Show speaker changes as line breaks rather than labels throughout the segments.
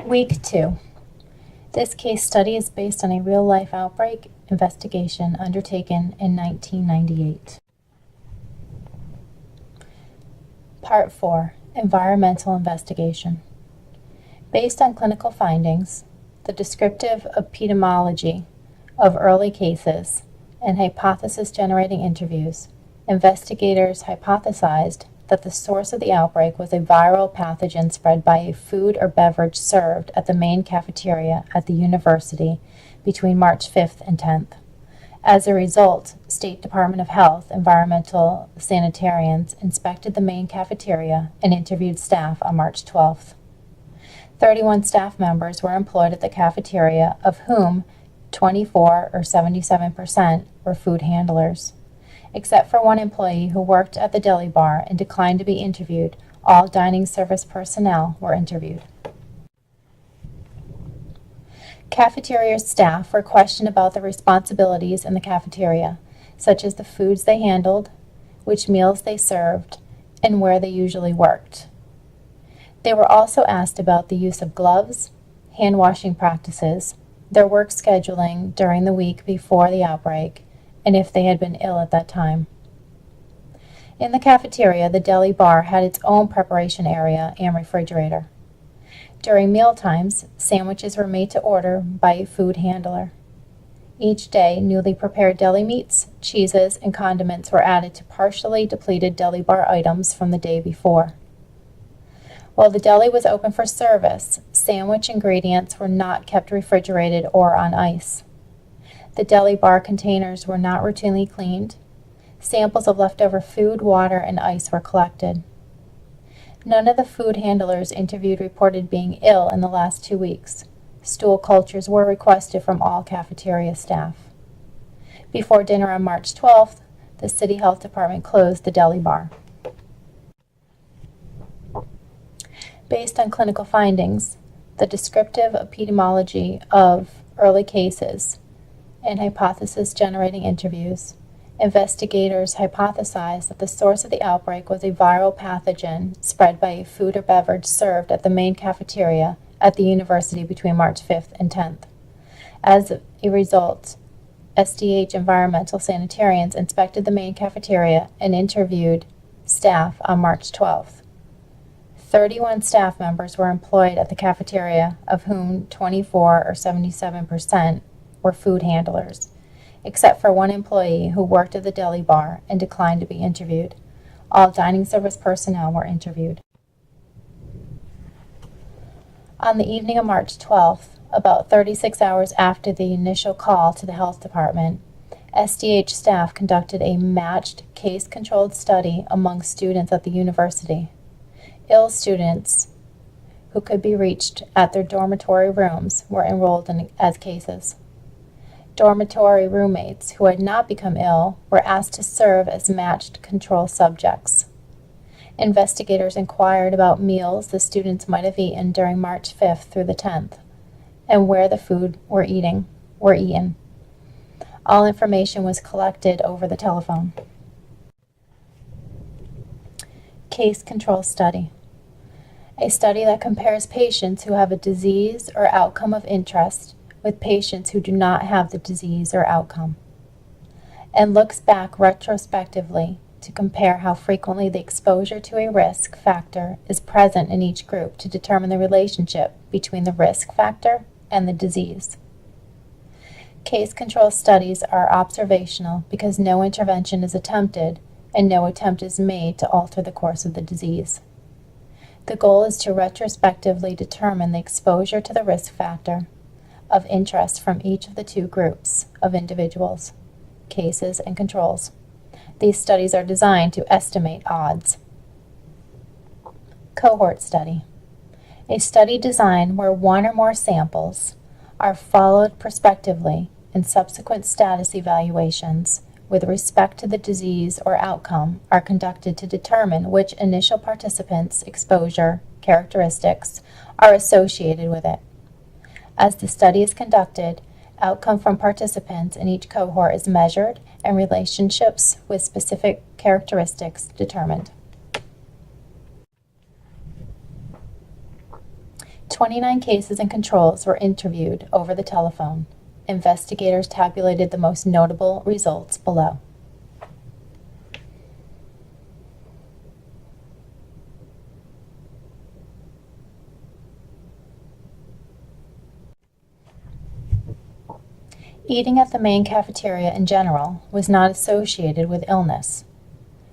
Week 2. This case study is based on a real-life outbreak investigation undertaken in 1998. Part 4. Environmental Investigation. Based on clinical findings, the descriptive epidemiology of early cases, and hypothesis-generating interviews, investigators hypothesized that the source of the outbreak was a viral pathogen spread by a food or beverage served at the main cafeteria at the university between March 5th and 10th. As a result, State Department of Health environmental sanitarians inspected the main cafeteria and interviewed staff on March 12th. 31 staff members were employed at the cafeteria, of whom 24 or 77% were food handlers. Except for one employee who worked at the deli bar and declined to be interviewed, all dining service personnel were interviewed. Cafeteria staff were questioned about their responsibilities in the cafeteria, such as the foods they handled, which meals they served, and where they usually worked. They were also asked about the use of gloves, hand washing practices, their work scheduling during the week before the outbreak, and if they had been ill at that time. In the cafeteria, the deli bar had its own preparation area and refrigerator. During meal times, sandwiches were made to order by a food handler. Each day, newly prepared deli meats, cheeses, and condiments were added to partially depleted deli bar items from the day before. While the deli was open for service, sandwich ingredients were not kept refrigerated or on ice. The deli bar containers were not routinely cleaned. Samples of leftover food, water, and ice were collected. None of the food handlers interviewed reported being ill in the last 2 weeks. Stool cultures were requested from all cafeteria staff. Before dinner on March 12th, the City Health Department closed the deli bar. Based on clinical findings, the descriptive epidemiology of early cases, and hypothesis-generating interviews, investigators hypothesized that the source of the outbreak was a viral pathogen spread by a food or beverage served at the main cafeteria at the university between March 5th and 10th. As a result, SDH environmental sanitarians inspected the main cafeteria and interviewed staff on March 12th. 31 staff members were employed at the cafeteria, of whom 24 or 77% were food handlers, except for one employee who worked at the deli bar and declined to be interviewed. All dining service personnel were interviewed. On the evening of March 12th, about 36 hours after the initial call to the health department, SDH staff conducted a matched case-controlled study among students at the university. Ill students who could be reached at their dormitory rooms were enrolled as cases. Dormitory roommates who had not become ill were asked to serve as matched control subjects. Investigators inquired about meals the students might have eaten during March 5th through the 10th, and where the food were eaten. All information was collected over the telephone. Case control study. A study that compares patients who have a disease or outcome of interest with patients who do not have the disease or outcome, and looks back retrospectively to compare how frequently the exposure to a risk factor is present in each group to determine the relationship between the risk factor and the disease. Case control studies are observational because no intervention is attempted and no attempt is made to alter the course of the disease. The goal is to retrospectively determine the exposure to the risk factor of interest from each of the two groups of individuals, cases and controls. These studies are designed to estimate odds. Cohort study. A study design where one or more samples are followed prospectively and subsequent status evaluations with respect to the disease or outcome are conducted to determine which initial participants' exposure characteristics are associated with it. As the study is conducted, outcome from participants in each cohort is measured and relationships with specific characteristics determined. 29 cases and controls were interviewed over the telephone. Investigators tabulated the most notable results below. Eating at the main cafeteria in general was not associated with illness.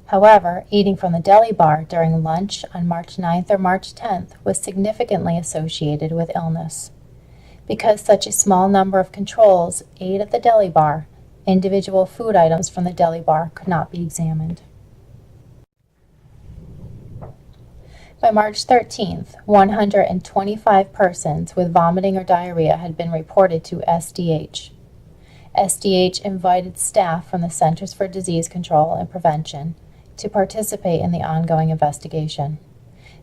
However, eating from the deli bar during lunch on March 9th or March 10th was significantly associated with illness. Because such a small number of controls ate at the deli bar, individual food items from the deli bar could not be examined. By March 13th, 125 persons with vomiting or diarrhea had been reported to SDH. SDH invited staff from the Centers for Disease Control and Prevention to participate in the ongoing investigation.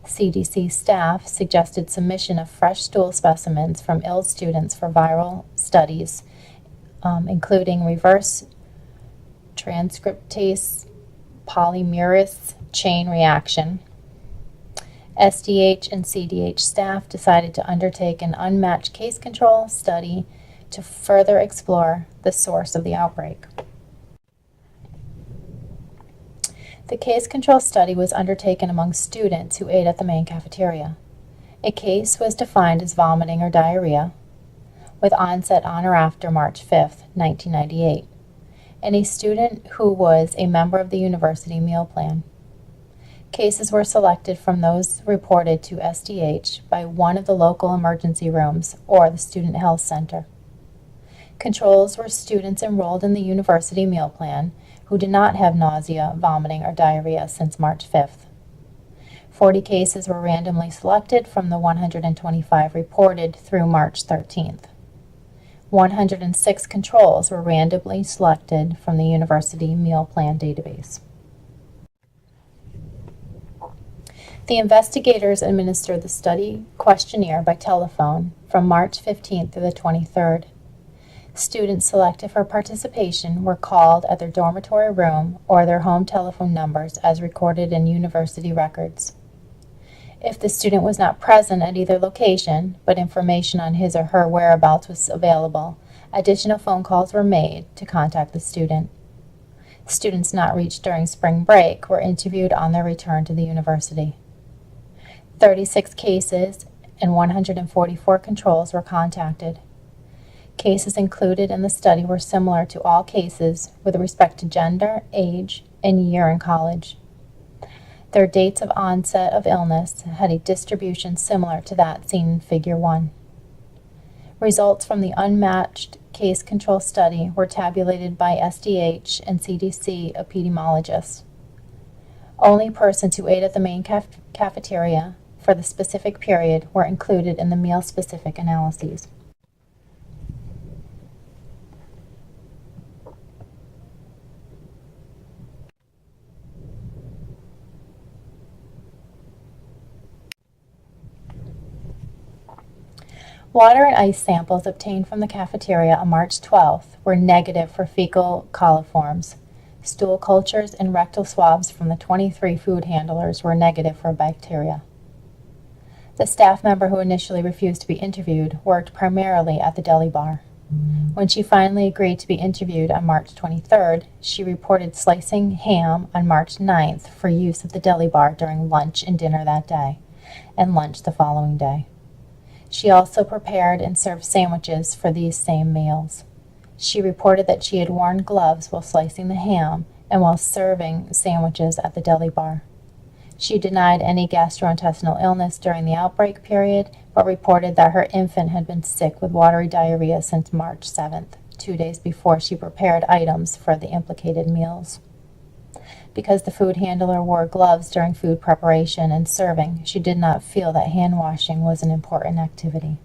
CDC staff suggested submission of fresh stool specimens from ill students for viral studies, including reverse transcriptase polymerase chain reaction. SDH and CDH staff decided to undertake an unmatched case control study to further explore the source of the outbreak. The case control study was undertaken among students who ate at the main cafeteria. A case was defined as vomiting or diarrhea, with onset on or after March 5, 1998, and a student who was a member of the university meal plan. Cases were selected from those reported to SDH by one of the local emergency rooms or the Student Health Center. Controls were students enrolled in the university meal plan who did not have nausea, vomiting, or diarrhea since March 5th. 40 cases were randomly selected from the 125 reported through March 13th. 106 controls were randomly selected from the university meal plan database. The investigators administered the study questionnaire by telephone from March 15th to the 23rd. Students selected for participation were called at their dormitory room or their home telephone numbers as recorded in university records. If the student was not present at either location, but information on his or her whereabouts was available, additional phone calls were made to contact the student. Students not reached during spring break were interviewed on their return to the university. 36 cases and 144 controls were contacted. Cases included in the study were similar to all cases with respect to gender, age, and year in college. Their dates of onset of illness had a distribution similar to that seen in Figure 1. Results from the unmatched case control study were tabulated by SDH and CDC epidemiologists. Only persons who ate at the main cafeteria for the specific period were included in the meal-specific analyses. Water and ice samples obtained from the cafeteria on March 12th were negative for fecal coliforms. Stool cultures and rectal swabs from the 23 food handlers were negative for bacteria. The staff member who initially refused to be interviewed worked primarily at the deli bar. When she finally agreed to be interviewed on March 23rd, she reported slicing ham on March 9th for use at the deli bar during lunch and dinner that day, and lunch the following day. She also prepared and served sandwiches for these same meals. She reported that she had worn gloves while slicing the ham and while serving sandwiches at the deli bar. She denied any gastrointestinal illness during the outbreak period, but reported that her infant had been sick with watery diarrhea since March 7th, 2 days before she prepared items for the implicated meals. Because the food handler wore gloves during food preparation and serving, she did not feel that hand washing was an important activity.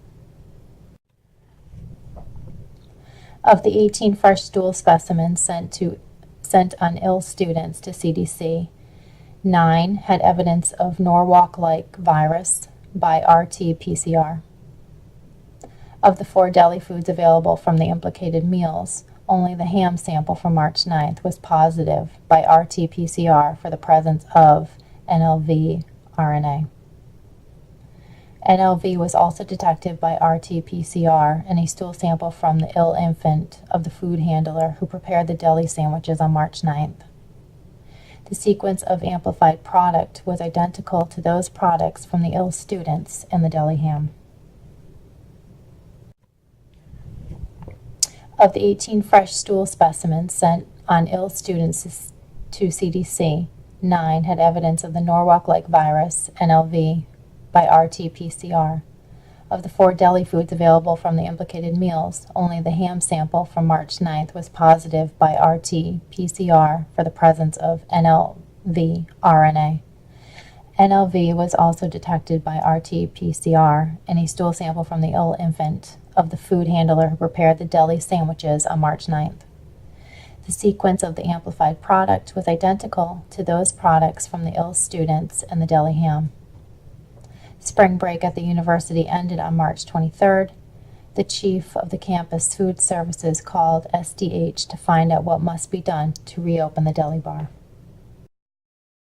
Of the 18 fresh stool specimens sent on ill students to CDC, 9 had evidence of Norwalk-like virus by RT-PCR. Of the 4 deli foods available from the implicated meals, only the ham sample from March 9th was positive by RT-PCR for the presence of NLV RNA. NLV was also detected by RT-PCR in a stool sample from the ill infant of the food handler who prepared the deli sandwiches on March 9th. The sequence of amplified product was identical to those products from the ill students in the deli ham. Of the 18 fresh stool specimens sent on ill students to CDC, 9 had evidence of the Norwalk-like virus, NLV, by RT-PCR. Of the 4 deli foods available from the implicated meals, only the ham sample from March 9th was positive by RT-PCR for the presence of NLV RNA. NLV was also detected by RT-PCR in a stool sample from the ill infant of the food handler who prepared the deli sandwiches on March 9th. The sequence of the amplified product was identical to those products from the ill students and the deli ham. Spring break at the university ended on March 23rd. The chief of the campus food services called SDH to find out what must be done to reopen the deli bar.